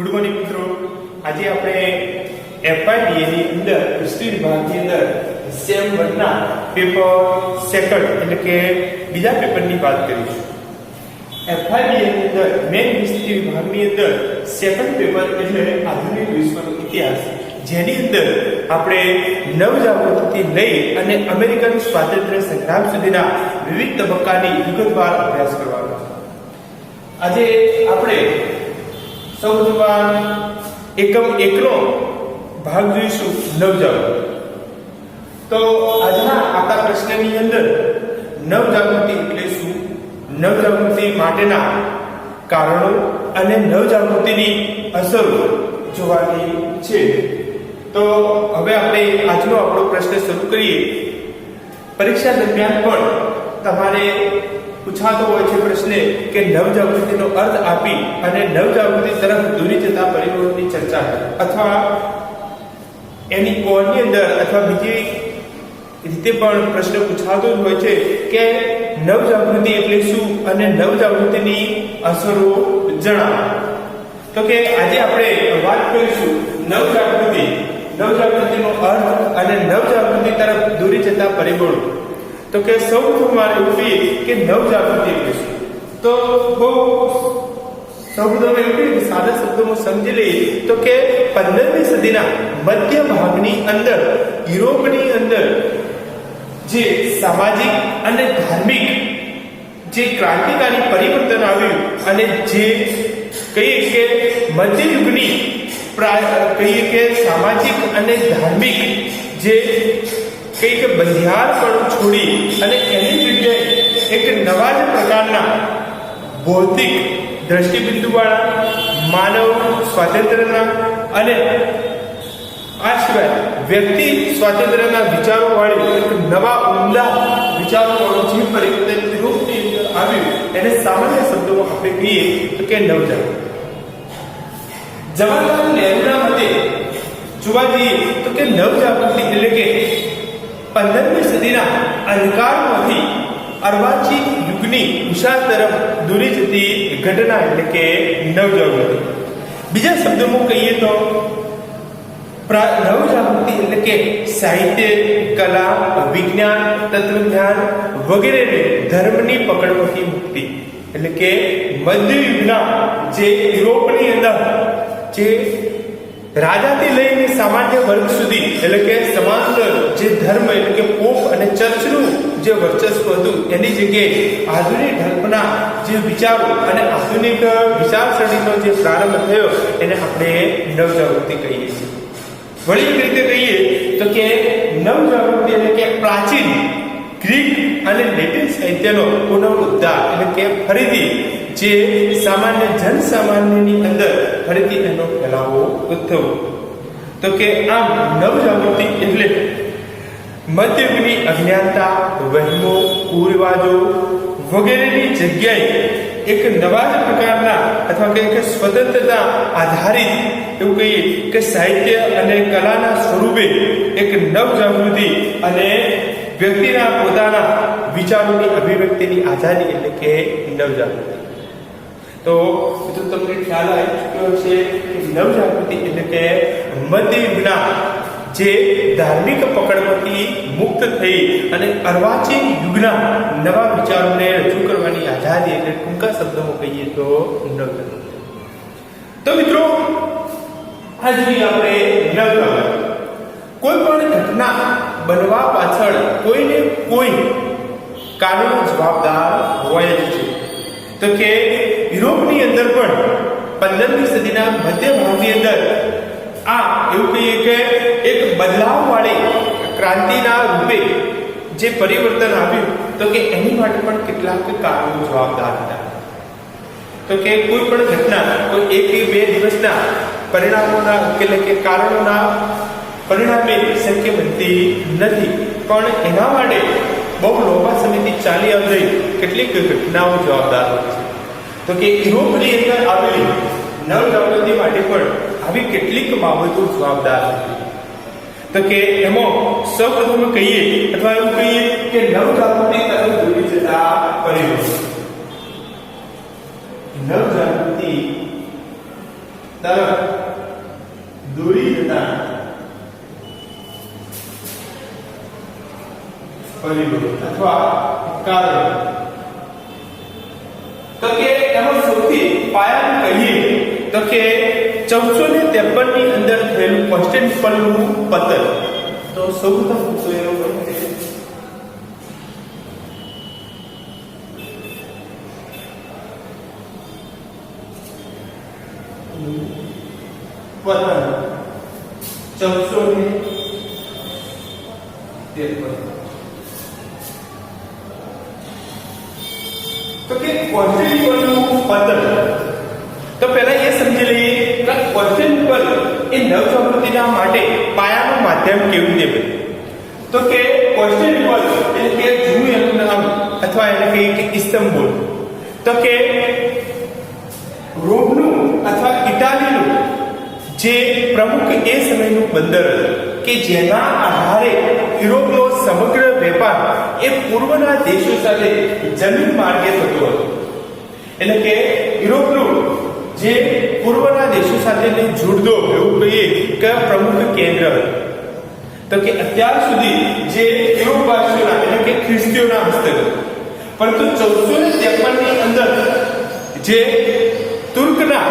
Good morning મિત્રો, આજે આપણે FYBA ની અંદર હિસ્ટ્રી વિભાગની અંદર સેમ 1 ના પેપર સેકન્ડ એટલે કે બીજા પેપરની વાત કરીશું. FYBA ની અંદર મેન હિસ્ટ્રી વિભાગની અંદર સેકન્ડ પેપર એટલે આધુનિક વિશ્વનો ઇતિહાસ, જેની અંદર આપણે નવજાગૃતિથી લઈ અને અમેરિકન સ્વાતંત્ર્ય સંગ્રામ સુધીના વિવિધ તબક્કાની વિગતવાર અભ્યાસ કરવાનો છે. આજે આપણે સૌપ્રથમ એકમ 1 નો ભાગ જોઈશું, નવજાગૃતિ. તો આજના આપણા પ્રશ્નની અંદર નવજાગૃતિ એટલે શું, નવજાગૃતિ માટેના કારણો અને નવજાગૃતિની અસરો જોવાની છે. તો હવે આપણે આજનો આપણો પ્રશ્ન શરૂ કરીએ. પરીક્ષા દરમિયાન પણ તમારે પૂછાતો હોય છે પ્રશ્ન કે નવજાગૃતિનો અર્થ આપી અને નવજાગૃતિ તરફ દોરી જતા પરિબળોની ચર્ચા અથવા એની કોરની અંદર અથવા બીજી રીતે પણ પ્રશ્ન પૂછાતો જ હોય છે કે નવજાગૃતિ એટલે શું અને નવજાગૃતિની અસરો જણાવો. તો કે આજે આપણે વાત કરીશું નવજાગૃતિનો અર્થ અને નવજાગૃતિ તરફ દોરી જતા પરિબળો. તો કે સૌપ્રથમ એવું કહીએ કે નવજાગૃતિ એટલે શું. તો બહુ સૌપ્રથમ એવું કહીએ કે સાદા શબ્દોમાં સમજી લઈએ તો કે 15મી સદીના મધ્ય ભાગની અંદર યુરોપની અંદર જે સામાજિક અને ધાર્મિક જે ક્રાંતિકારી પરિવર્તન આવ્યું અને જે કહીએ કે મધ્યયુગની કહીએ કે સામાજિક અને ધાર્મિક જે કઈ કે બંધિયારપણું છોડી અને એની જગ્યાએ એક નવા જ પ્રકારના ભૌતિક દ્રષ્ટિબિંદુવાળા માનવ સ્વાતંત્ર્યના અને આ સિવાય વ્યક્તિ સ્વાતંત્ર્યના વિચારોવાળી એક નવા ઉમદા વિચારોવાળું જે પરિવર્તન યુરોપની અંદર આવ્યું એને સામાન્ય શબ્દોમાં આપણે કહીએ તો કે નવજાગૃતિ. જવાહરલાલ નહેરુના મતે જોવા જઈએ તો કે નવજાગૃતિ એટલે કે 15મી સદીના અંધકારમાંથી અર્વાચીન યુગની ઉષા તરફ દોરી જતી ઘટના એટલે કે નવજાગૃતિ. બીજા શબ્દોમાં કહીએ તો નવજાગૃતિ એટલે કે સાહિત્ય, કલા, વિજ્ઞાન, તત્વજ્ઞાન વગેરેને ધર્મની પકડમાંથી મુક્તિ. એટલે કે મધ્યયુગના જે યુરોપની અંદર જે રાજાથી લઈને સામાન્ય વર્ગ સુધી એટલે કે સમાંતર જે ધર્મ એટલે કે પોપ અને ચર્ચનું જે વર્ચસ્વ હતું એની જગ્યાએ આધુનિક ધર્મના જે વિચારો અને આધુનિક વિચારસરણીનો જે પ્રારંભ થયો એને આપણે નવજાગૃતિ કહીએ છીએ. વળી એક રીતે કહીએ તો કે નવજાગૃતિ એટલે કે પ્રાચીન ગ્રીક અને લેટિન સાહિત્યનો પુનરુદ્ધાર એટલે કે ફરીથી જે સામાન્ય જનસામાન્યની અંદર ફરીથી એનો ફેલાવો થયો. તો કે આમ નવજાગૃતિ એટલે મધ્યયુગની અજ્ઞાનતા, વહેમો, કુરિવાજો વગેરેની જગ્યાએ એક નવા જ પ્રકારના અથવા કે સ્વતંત્રતા આધારિત એવું કહીએ કે સાહિત્ય અને કલાના સ્વરૂપે એક નવજાગૃતિ અને વ્યક્તિના પોતાના વિચારોની અભિવ્યક્તિની આઝાદી એટલે કે નવજાગૃતિ. તો મિત્રો તમને ખ્યાલ આવી ચૂક્યો છે કે નવજાગૃતિ એટલે કે મધ્યયુગના જે ધાર્મિક પકડમાંથી મુક્ત થઈ અને અર્વાચીન યુગના નવા વિચારોને રજૂ કરવાની આઝાદી એટલે ટૂંકા શબ્દોમાં કહીએ તો નવજાગૃતિ. તો મિત્રો આજ આપણે નવજાગૃતિ કોઈ પણ ઘટના બનવા પાછળ કોઈને કોઈ કારણ જવાબદાર હોય જ છે. તો કે યુરોપની અંદર પણ 15મી સદીના મધ્ય ભાગની અંદર આ એવું કહીએ કે એક બદલાવવાળી ક્રાંતિના રૂપે જે પરિવર્તન આવ્યું તો કે એની માટે પણ કેટલાક કારણો જવાબદાર હતા. તો કે કોઈ પણ ઘટના કોઈ 1 કે 2 દિવસના પરિણામોના એટલે કે કારણોના પરિણામે શક્ય બનતી નથી, પણ એના માટે બહુ લાંબા સમયથી ચાલી આવતી કેટલીક ઘટનાઓ જવાબદાર હોય છે. તો કે યુરોપની અંદર આવેલી નવજાગૃતિ માટે પણ આવી કેટલીક બાબતો જવાબદાર હતી. તો કે એમાં સૌપ્રથમ કહીએ અથવા એવું કહીએ કે નવજાગૃતિ તરફ દોરી જતા પરિબળો. નવજાગૃતિ તરફ દોરી જતા પરિબળો અથવા કારણો, તો કે એમાં સૌથી પાયાનું કહીએ તો કે 1453 ની અંદર થયેલું કોન્સ્ટેન્ટિનોપલનું પતન. તો સૌપ્રથમ તો એનો પતન 1453. તો કે કોન્સ્ટેન્ટિનોપલનું પતન, તો પહેલા એ સમજી લઈએ કે કોન્સ્ટેન્ટિનોપલ એ નવજાગૃતિના માટે પાયાનું માધ્યમ કેવી રીતે બન્યું. તો કે કોન્સ્ટેન્ટિનોપલ એટલે કે જૂનું એનું નામ અથવા એને કહીએ કે ઇસ્તંબુલ, તો કે રોમનું અથવા ઇટાલીનું જે પ્રમુખ એ સમયનું બંદર હતું કે જેના આધારે યુરોપનો સમગ્ર વેપાર એ પૂર્વના દેશો સાથે જમીન માર્ગે થતો હતો. એટલે કે યુરોપનું જે પૂર્વના દેશો સાથે જોડતો એવું કહીએ કે પ્રમુખ કેન્દ્ર હતું. તો કે અત્યાર સુધી જે યુરોપવાસીઓના એટલે કે ખ્રિસ્તીઓના હસ્તક હતું, પરંતુ 1453 ની અંદર જે તુર્કના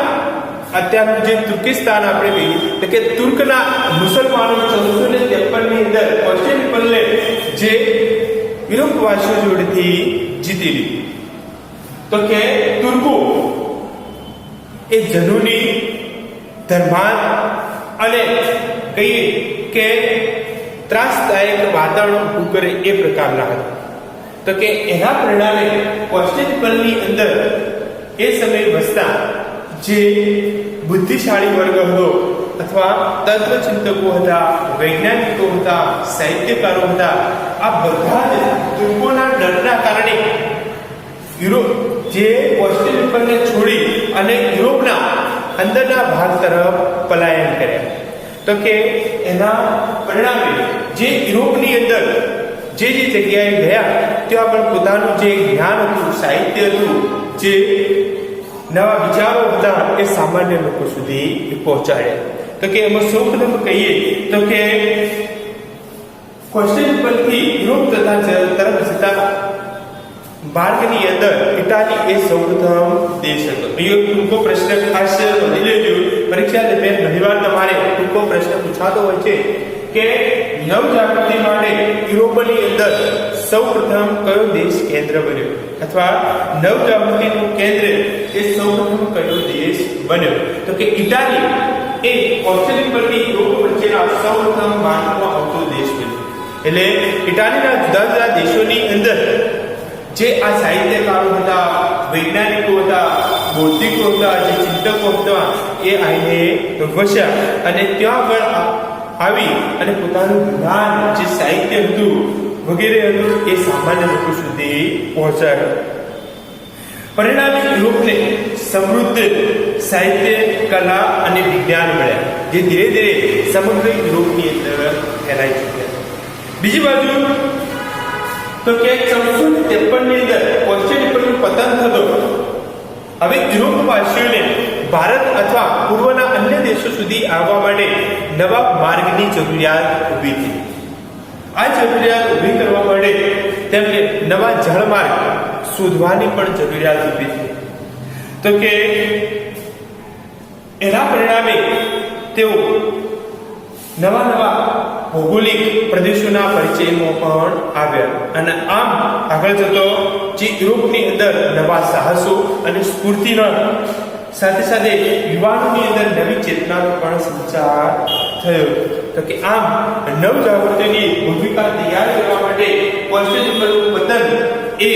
અત્યારનું જે તુર્કિસ્તાન આપણે કહીએ તો કે તુર્કના મુસલમાનો 1453 ની અંદર કોન્સ્ટેન્ટિનોપલને જે યુરોપવાસીઓ જોડેથી જીતી લીધી. તો કે તુર્કો એ જનૂની, ધર્માંધ અને કહીએ કે ત્રાસદાયક વાતાવરણ ઊભું કરે એ પ્રકારના હતા. તો કે એના પરિણામે કોન્સ્ટેન્ટિનોપલની અંદર એ સમયે વસતા જે બુદ્ધિશાળી વર્ગ હતો અથવા તત્વચિંતકો હતા, વૈજ્ઞાનિકો હતા, સાહિત્યકારો હતા, આ બધા જ તુર્કોના ડરના કારણે યુરોપ જે કોન્સ્ટેન્ટિનોપલને છોડી અને યુરોપના અંદરના ભાગ તરફ પલાયન કર્યા. તો કે એના પરિણામે જે યુરોપની અંદર જે જગ્યાએ ગયા ત્યાં પણ પોતાનું જે જ્ઞાન હતું, સાહિત્ય હતું, જે નવા વિચારો હતા એ સામાન્ય લોકો સુધી પહોંચાડ્યા. તો કે એમાં સૌપ્રથમ કહીએ તો કે કોન્સ્ટેન્ટિનોપલથી યુરોપ તરફ જતા માર્ગની અંદર ઇટાલી એ સૌપ્રથમ દેશ હતો. અહીંયા ટૂંકો પ્રશ્ન ખાસ નોંધી લેજો, પરીક્ષા દરમિયાન ઘણીવાર તમારે ટૂંકો પ્રશ્ન પૂછાતો હોય છે કે નવજાગૃતિ માટે યુરોપની અંદર સૌપ્રથમ કયો દેશ કેન્દ્ર બન્યો અથવા નવજાગૃતિનું કેન્દ્ર એ સૌપ્રથમ કયો દેશ બન્યો. તો કે ઇટાલી એ કોન્સ્ટેન્ટિનોપલથી યુરોપ વચ્ચેના સૌપ્રથમ માર્ગમાં આવતો દેશ બન્યો. એટલે ઇટાલીના જુદા જુદા દેશોની અંદર જે આ સાહિત્યકારો હતા, વૈજ્ઞાનિકો હતા, બૌદ્ધિકો હતા, જે ચિંતકો હતા, એ આઈને વસ્યા અને ત્યાં આગળ આવી અને પોતાનું જ્ઞાન, જે સાહિત્ય હતું વગેરે હતું એ સામાન્ય લોકો સુધી પહોંચાડ્યું. પરિણામે યુરોપને સમૃદ્ધ સાહિત્ય, કલા અને વિજ્ઞાન મળ્યા, જે ધીરે ધીરે સમગ્ર યુરોપની અંદર ફેલાઈ ચૂક્યા. બીજી બાજુ તો કે 1453 ની અંદર કોન્સ્ટેન્ટિનોપલનું પતન થતો હવે યુરોપવાસીઓને ભારત અથવા પૂર્વના અન્ય દેશો સુધી આવવા માટે નવા માર્ગની જરૂરિયાત ઊભી થઈ. આ જરૂરિયાત ઊભી કરવા માટે તેમને નવા જળમાર્ગ શોધવાની પણ જરૂરિયાત ઊભી થઈ. તો કે એના પરિણામે તેઓ નવા નવા ભૌગોલિક પ્રદેશોના પરિચયમાં પણ આવ્યા અને આમ આગળ જતો જે યુરોપની અંદર નવા સાહસો અને સ્ફૂર્તિના સાથે સાથે યુવાનોની અંદર નવી ચેતનાનો પણ સંચાર થયો. તો કે આમ નવજાગૃતિની ભૂમિકા તૈયાર કરવા માટે કોન્સ્ટેન્ટિનોપલનું પતન એ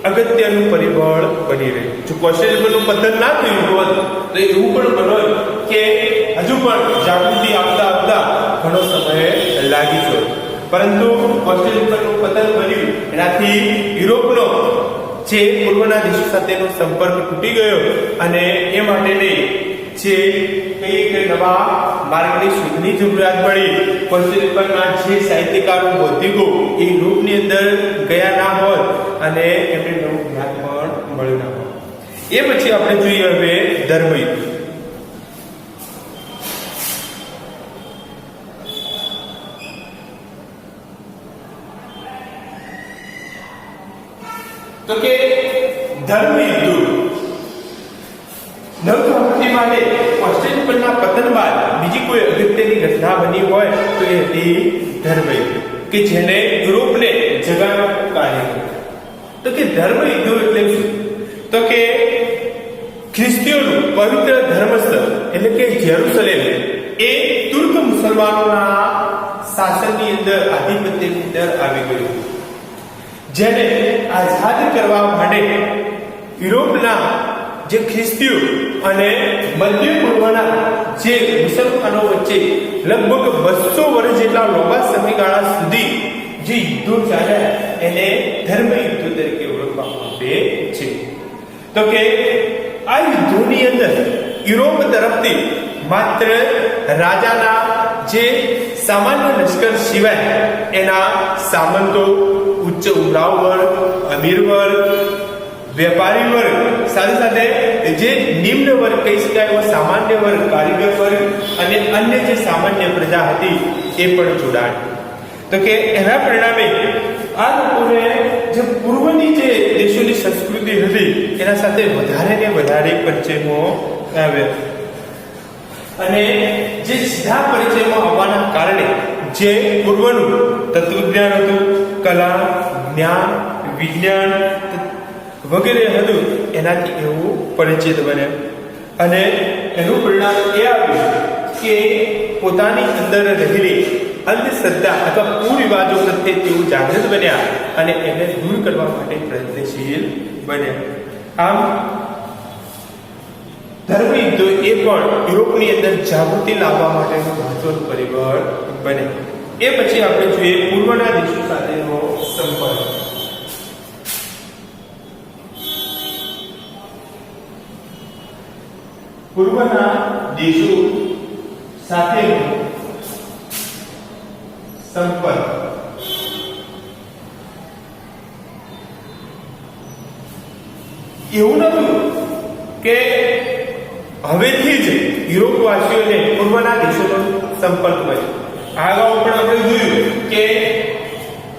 અગત્યનું પરિબળ બની રહ્યું. જો કોન્સ્ટેન્ટિનોપલનું પતન ના થયું હોત તો એવું પણ બનોત કે હજુ પણ જાગૃતિ આપતા આપતા ઘણો સમય લાગી ગયો, પરંતુ કોન્સ્ટેન્ટિનોપલનું પતન બન્યું એનાથી યુરોપનો જે પૂર્વના દેશો સાથેનો સંપર્ક તૂટી ગયો અને એ માટેને જે કઈ કે નવા માર્ગની શોધની જરૂરિયાત પડી. કોન્સ્ટેન્ટિનોપલના જે સાહિત્યકારો, બૌદ્ધિકો એ યુરોપની અંદર ગયા ના હોત અને એમને નવું જ્ઞાન પણ મળ્યું ના હોત. એ પછી આપણે જોઈએ હવે ધર્મયુદ્ધ. ધર્મ યુદ્ધો. નવજાગૃતિ માટે કોન્સ્ટેન્ટિનોપલના પતન બાદ બીજી કોઈ અગત્યની ઘટના બની હોય તો એ હતી ધર્મ યુદ્ધ, કે જેને યુરોપને જગાડવાનું કાર્ય કર્યું. તો કે ધર્મ યુદ્ધો એટલે શું? તો કે ખ્રિસ્તીઓનું પવિત્ર ધર્મસ્થળ એટલે કે જેરુસલેમ એ તુર્ક મુસલમાનોના શાસનની અંદર આધિપત્યની અંદર આવી ગયું, જેને આઝાદ કરવા માટે યુરોપના જે ખ્રિસ્તીઓ અને મધ્ય પૂર્વના જે મુસલમાનો વચ્ચે લગભગ 200 વર્ષ જેટલા લાંબા સમયગાળા સુધી જે યુદ્ધો ચાલ્યા એને ધર્મ યુદ્ધો તરીકે ઓળખવામાં આવે છે. તો કે આ યુદ્ધોની અંદર યુરોપ તરફથી માત્ર રાજાના જે સામાન્ય લશ્કર સિવાય એના સામંતો, ઉચ્ચ ઉમરાવ વર્ગ, અમીર વર્ગ, વેપારી વર્ગ, સાથે સાથે જે નિમ્ન વર્ગ કહી શકાય એવો સામાન્ય વર્ગ, કારીગર વર્ગ અને અન્ય જે સામાન્ય પ્રજા હતી એ પણ જોડાણ. તો કે એના પરિણામે આ લોકોને જે પૂર્વની જે દેશોની સંસ્કૃતિ હતી એના સાથે વધારે ને વધારે પરિચયમાં આવ્યા, અને જે સીધા પરિચયમાં આવવાના કારણે જે પૂર્વનું તત્વજ્ઞાન હતું, કલા, જ્ઞાન, વિજ્ઞાન વગેરે હતું એનાથી એવું પરિચિત બન્યા. અને એનું પરિણામ એ આવ્યું કે પોતાની અંદર રહેલી અંધશ્રદ્ધા અથવા કુરિવાજો પ્રત્યે તેઓ જાગૃત બન્યા અને એને દૂર કરવા માટે પ્રયત્નશીલ બન્યા. આમ ધર્મ યુદ્ધો એ પણ યુરોપની અંદર જાગૃતિ લાવવા માટેનું મહત્વનું પરિબળ બને. એ પછી આપણે જોઈએ પૂર્વના દેશો સાથેનો સંપર્ક. પૂર્વના દેશો સાથેનો સંપર્ક. એવું નતું કે હવેથી જ યુરોપવાસીઓને પૂર્વના દેશોનો સંપર્ક મળ્યો. આગળ પણ આપણે જોયું કે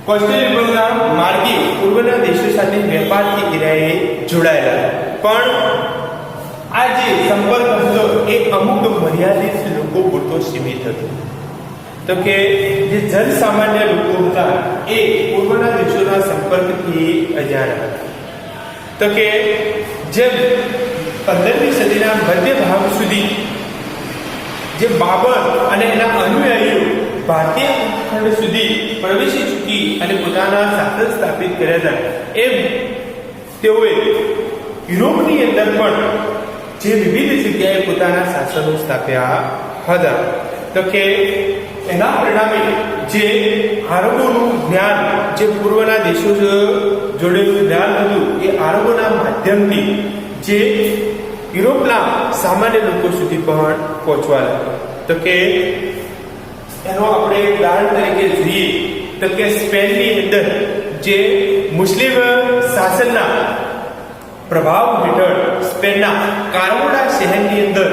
કોન્સ્ટેન્ટિનોપલના માર્ગે પૂર્વના દેશો સાથે વેપારથી ઈરાએ જોડાયેલા, પણ આ જે સંપર્ક હતો એ અમુક મર્યાદિત લોકો પૂરતો સીમિત હતો. તો કે જે જનસામાન્ય લોકો હતા એ પૂર્વના દેશોના સંપર્કથી અજાણ હતા. તો કે જેમ 15મી સદીના મધ્ય ભાગ સુધી જે બાબર અને એના અનુયાયીઓ ભારતીય ઉપખંડ સુધી પ્રવેશી ચૂકી અને પોતાના શાસન સ્થાપિત કર્યા હતા, એમ તેઓએ યુરોપની અંદર પણ જે વિવિધ જગ્યાએ પોતાના શાસનો સ્થાપ્યા હતા. તો કે એના પરિણામે જે આરબોનું જ્ઞાન, જે પૂર્વના દેશો જોડેલું જ્ઞાન હતું, એ આરબોના માધ્યમથી જે યુરોપના સામાન્ય લોકો સુધી પણ પહોંચવા લાગ્યો. તો કે એનો આપણે ઉદાહરણ તરીકે જોઈએ તો કે સ્પેનની અંદર જે મુસ્લિમ શાસનના પ્રભાવ હેઠળ સ્પેનના કારવોડા શહેરની અંદર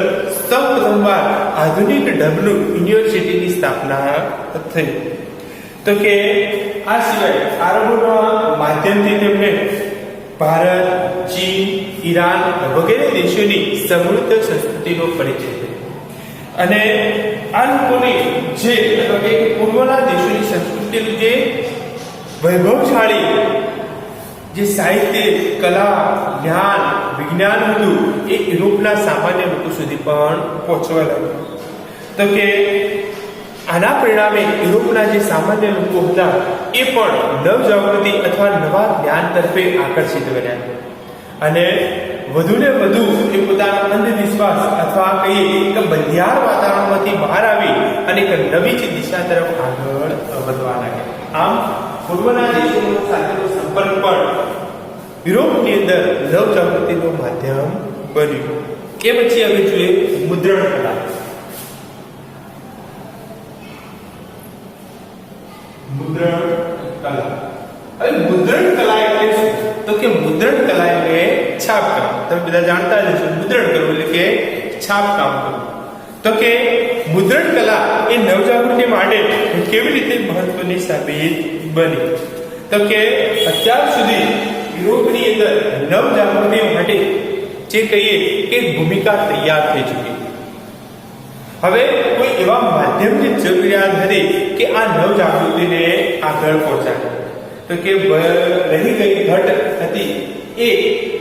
સૌપ્રથમવાર આધુનિક ઢબનું યુનિવર્સિટીની સ્થાપના થઈ. તો કે આ સિવાય આરબોના માધ્યમથી તેમને ભારત, ચીન, ઈરાન વગેરે દેશોની સમૃદ્ધ સંસ્કૃતિનો પરિચય થયો. અને આ લોકોની જે પૂર્વના દેશોની સંસ્કૃતિનું જે વૈભવશાળી જે સાહિત્ય, કલા, જ્ઞાન, વિજ્ઞાન હતું એ યુરોપના સામાન્ય લોકો સુધી પણ પહોંચવા લાગ્યું. તો કે આના પરિણામે યુરોપના જે સામાન્ય લોકો હતા એ પણ નવજાગૃતિ અથવા નવા જ્ઞાન તરફે આકર્ષિત બન્યા અને વધુને વધુ એ પોતાના અંધવિશ્વાસ અથવા કહીએ કે બંધિયાર વાતાવરણમાંથી બહાર આવી અને એક નવી જ દિશા તરફ આગળ વધવા લાગ્યા. આમ પૂર્વના દેશો સાથેનો સંપર્ક પણ યુરોપની અંદર નવજાગૃતિનું માધ્યમ બન્યું. એ પછી હવે જોઈએ મુદ્રણ કલા. મુદ્રણ કલા. હવે મુદ્રણ કલા એટલે શું? તો કે મુદ્રણ કલા એટલે છાપકામ. તમે બધા જાણતા જ હશો, મુદ્રણ કરવું એટલે કે છાપકામ કરવું. તો કે મુદ્રણ કલા એ નવજાગૃતિ માટે કેવી રીતે મહત્વની સાબિત બની? તો કે અત્યાર સુધી યુરોપની અંદર નવ જાગૃતિ માટે જે કહીએ કે ભૂમિકા તૈયાર થઈ ચૂકી. હવે કોઈ એવા માધ્યમની જરૂરિયાત હતી કે આ નવ જાગૃતિને આગળ પહોંચાડે. તો કે રહી ગઈ ઘટ હતી એ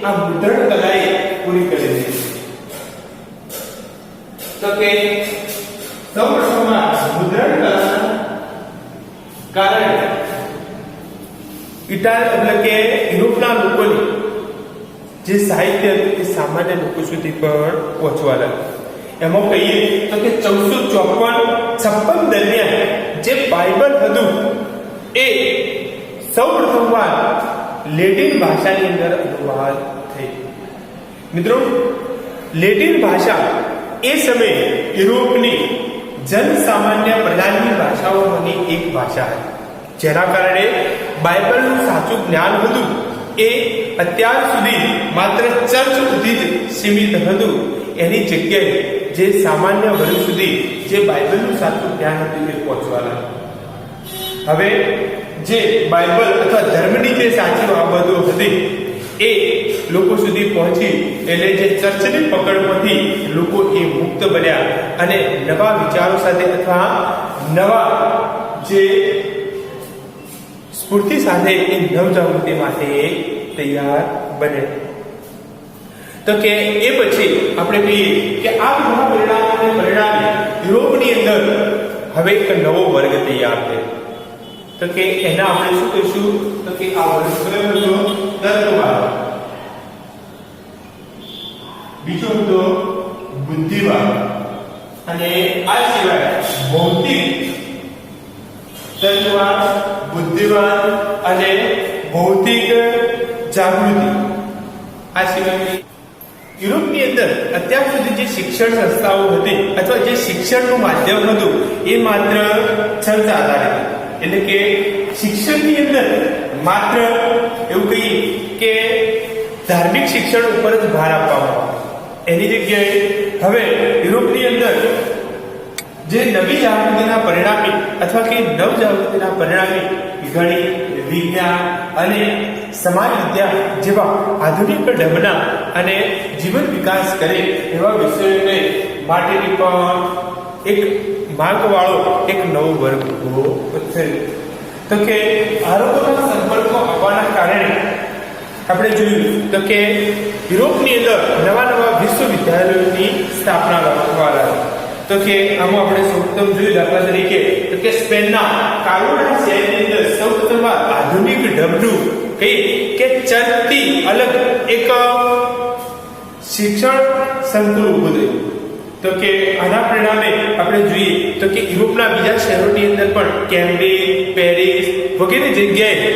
આ મુદ્રણ કલાએ પૂરી કરી દીધી. તો કે સૌપ્રથમમાં મુદ્રણ કલાના કારણે એટલે કે યુરોપના લોકોની જે સાહિત્ય હતું એ સામાન્ય લોકો સુધી પણ પહોંચવા લાગ્યું. એમાં કહીએ તો કે 1454 દરમિયાન જે બાઇબલ હતું એ સૌપ્રથમવાર લેટિન ભાષાની અંદર અનુવાદ થઈ. મિત્રો, લેટિન ભાષા એ સમયે યુરોપની જનસામાન્ય પ્રજાની ભાષાઓમાંની એક ભાષા હતી, જેના કારણે બાઇબલનું સાચું જ્ઞાન હતું એ અત્યાર સુધી માત્ર ચર્ચ સુધી જ સીમિત હતું. એની જગ્યાએ જે સામાન્ય વર્ગ સુધી જે બાઇબલનું સાચું જ્ઞાન હતું એ પહોંચવા લાગ્યું. હવે જે બાઇબલ અથવા ધર્મની જે સાચી બાબતો હતી એ લોકો સુધી પહોંચી એટલે જે ચર્ચની પકડમાંથી લોકો એ મુક્ત બન્યા અને નવા વિચારો સાથે અથવા નવા જે સ્ફૂર્તિ સાથે એ નવજાગૃતિ માટે તૈયાર બને. તો કે એ પછી આપણે કહીએ કે આ બધા પરિણામોને પરિણામે યુરોપની અંદર હવે એક નવો વર્ગ તૈયાર થયો. તો કે એના આપણે શું કહીશું? તો કે આ વર્ગ હતો તર્કવાદ, બીજો હતો બુદ્ધિવાદ, અને આ સિવાય ભૌતિક તર્કવાદ, બુદ્ધિવાદ અને ભૌતિક જાગૃતિ. આ સિવાય યુરોપની અંદર અત્યાર સુધી જે શિક્ષણ સંસ્થાઓ હતી અથવા જે શિક્ષણનું માધ્યમ હતું એ માત્ર ચર્ચ આધારિત હતું. એટલે કે શિક્ષણની અંદર માત્ર એવું કહીએ કે ધાર્મિક શિક્ષણ ઉપર જ ભાર આપવામાં આવે. એની જગ્યાએ હવે યુરોપની અંદર જે નવી જાગૃતિના પરિણામે અથવા કે નવ જાગૃતિના પરિણામે ગણિત, વિજ્ઞાન અને સમાજ વિદ્યા જેવા આધુનિક ઢબના અને જીવન વિકાસ કરે એવા વિષયોને માટેની પણ એક માર્ગવાળો એક નવો વર્ગ ઉભો થયો. તો કે આરોપોના સંપર્કો આવવાના કારણે આપણે જોયું તો કે યુરોપની અંદર નવા નવા વિશ્વવિદ્યાલયોની સ્થાપના કરવામાં. તો કે આમાં આપણે સૌપ્રથમ જોયું દાખલા તરીકે તો કે સ્પેનના કારોડા શહેરની અંદર સૌપ્રથમ આધુનિક ઢબનું કહીએ કે ચર્ચથી અલગ એક શિક્ષણ સંકુલ ઊભું થયું. તો કે આના પરિણામે આપણે જોઈએ તો કે યુરોપના બીજા શહેરોની અંદર પણ કેમ્બ્રિજ, પેરિસ વગેરે જગ્યાએ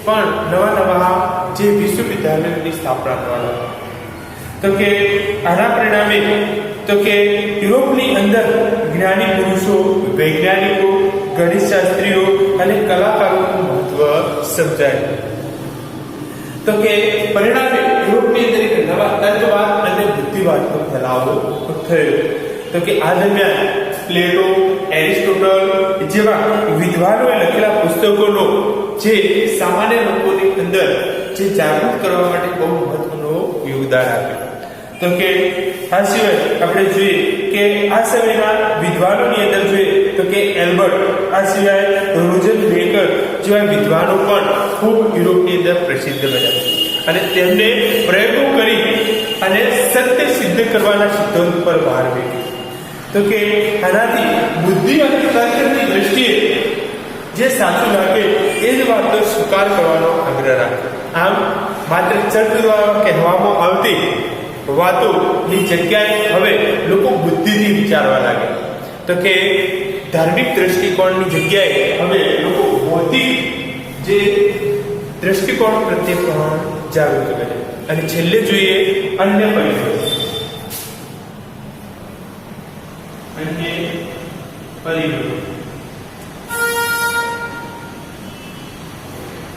પણ નવા નવા જે વિશ્વવિદ્યાલયોની સ્થાપના કરવાની. તો કે આના પરિણામે તો કે યુરોપની અંદર જ્ઞાની પુરુષો, વૈજ્ઞાનિકો, ગણિતશાસ્ત્રીઓ અને કલાકારોનું મહત્વ સમજાય. તો કે પરિણામે યુરોપની અંદર એક નવા તર્કવાદ અને બુદ્ધિવાદનો ફેલાવો થયો. તો કે આ દરમિયાન પ્લેટો, એરિસ્ટોટલ જેવા વિદ્વાનોએ લખેલા પુસ્તકોનો જે સામાન્ય લોકોની અંદર જે જાગૃત કરવા માટે બહુ મહત્વનો યોગદાન આપ્યું. તો કે આ સિવાય આપણે જોઈએ કે આ સમયના વિદ્વાનોની અંદર જોઈએ તો કે એલ્બર્ટ, આ સિવાય રોજર બેકર જેવા વિદ્વાનો પણ ખૂબ યુરોપની અંદર પ્રસિદ્ધ બન્યા અને તેમને પ્રયોગો કરી અને સત્ય સિદ્ધ કરવાના સિદ્ધાંત પર ભાર મૂક્યો. તો કે આનાથી બુદ્ધિ અને તર્કની દ્રષ્ટિએ જે સાચું લાગે એ જ વાતનો સ્વીકાર કરવાનો આગ્રહ રાખ્યો. આમ માત્ર ચર્ચ દ્વારા કહેવામાં આવતી વાતોની જગ્યાએ હવે લોકો બુદ્ધિથી વિચારવા લાગે. તો કે ધાર્મિક દ્રષ્ટિકોણની જગ્યાએ હવે લોકો ભૌતિક જે દ્રષ્ટિકોણ પ્રત્યે પણ જાગૃત બને. અને છેલ્લે જોઈએ અન્ય પરિબળો.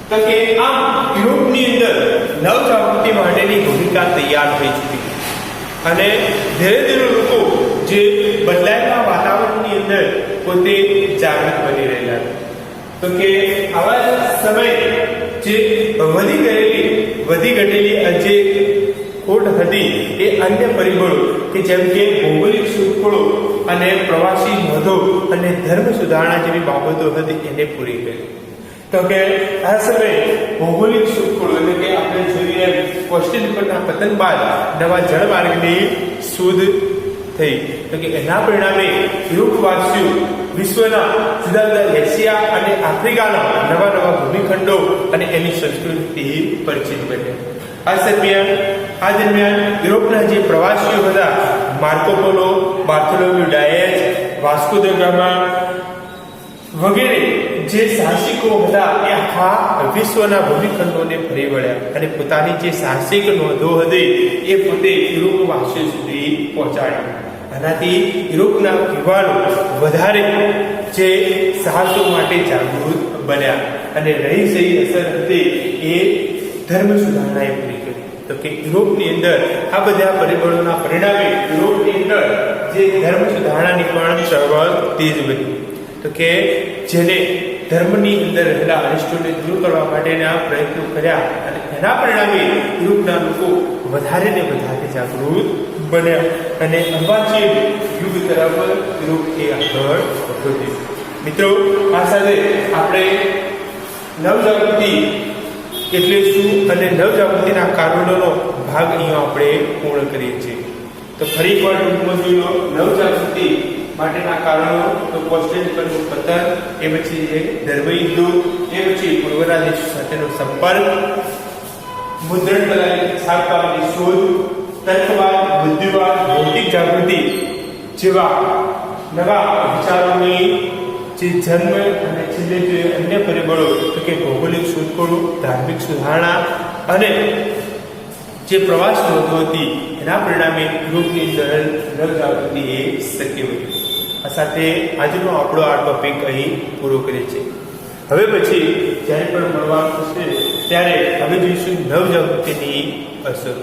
તો કે આમ યુરોપની અંદર નવજાગૃતિ માટેની ભૂમિકા તૈયાર થઈ ચૂકી અને ધીરે ધીરે લોકો જે બદલાયેલા વાતાવરણની અંદર પોતે જાગૃત બની રહ્યા. તો કે આવા સમય જે વધી ઘટેલી જે ખોટ હતી એ અન્ય પરિબળો કે જેમ કે ભૌગોલિક શોધખોળો અને પ્રવાસી નોંધો અને ધર્મ સુધારણા જેવી બાબતો હતી એને પૂરી કરી. તો કે આ સમયે ભૌગોલિક શોધખોળો એટલે કે આપણે જોઈએ કોસ્ટલ પરના પતન બાદ નવા જળમાર્ગની શોધ થઈ. તો કે એના પરિણામે યુરોપવાસીઓ વિશ્વના જુદા જુદા એશિયા અને આફ્રિકાના નવા ભૂમિખંડો અને એની સંસ્કૃતિ પરિચિત બન્યા. આ દરમિયાન યુરોપના જે પ્રવાસીઓ હતા Marco Polo, Bartholomew Dias, Vasco da Gama વગેરે જે સાહસિકો હતા એ આખા વિશ્વના ભૂમિખંડોને ફરી વળ્યા અને પોતાની જે સાહસિક નોંધો હતી એ પોતે યુરોપવાસીઓ સુધી પહોંચાડી. આનાથી યુરોપના યુવાનો વધારે જે સાહસો માટે જાગૃત બન્યા અને રહી અસર હતી એ ધર્મ સુધારણાએ પૂરી કરી. તો કે યુરોપની અંદર આ બધા પરિબળોના પરિણામે યુરોપની અંદર જે ધર્મ સુધારણાની પણ ચળવળ તેજ બની. તો કે જેને ધર્મની અંદર રહેલા અનિષ્ટોને દૂર કરવા માટેના પ્રયત્નો કર્યા અને એના પરિણામે યુરોપના લોકો વધારે ને વધારે જાગૃત બન્યા અને અર્વાચીન યુગ તરફ યુરોપ એ આગળ વધ્યું. મિત્રો, આ સાથે આપણે નવજાગૃતિ એટલે શું અને નવજાગૃતિના કારણોનો ભાગ અહીંયા આપણે પૂર્ણ કરીએ છીએ. તો ફરી એકવાર ટૂંકમાં જોઈ લો. નવજાગૃતિ માટેના કારણો તો કોસ્ટલ પરનું પતન, એ પછી ધર્મયુદ્ધો, એ પછી પૂર્વના દેશો સાથેનો સંપર્ક, મુદ્રણ કલાની છાપવાની શોધ, તર્કવાદ, બુદ્ધિવાદ, ભૌતિક જાગૃતિ જેવા નવા વિચારોની જે જન્મ અને છેલ્લે જે અન્ય પરિબળો તો કે ભૌગોલિક શોધખોળો, ધાર્મિક સુધારણા અને જે પ્રવાસ નોંધો હતી એના પરિણામે યુરોપની અંદર નવજાગૃતિ એ શક્ય બન્યું. આ સાથે આજનો આપણો આ ટોપિક અહીં પૂરો કરીએ છીએ. હવે પછી જ્યારે પણ મળવાનું થશે ત્યારે હવે જોઈશું નવજાગૃતિની અસર.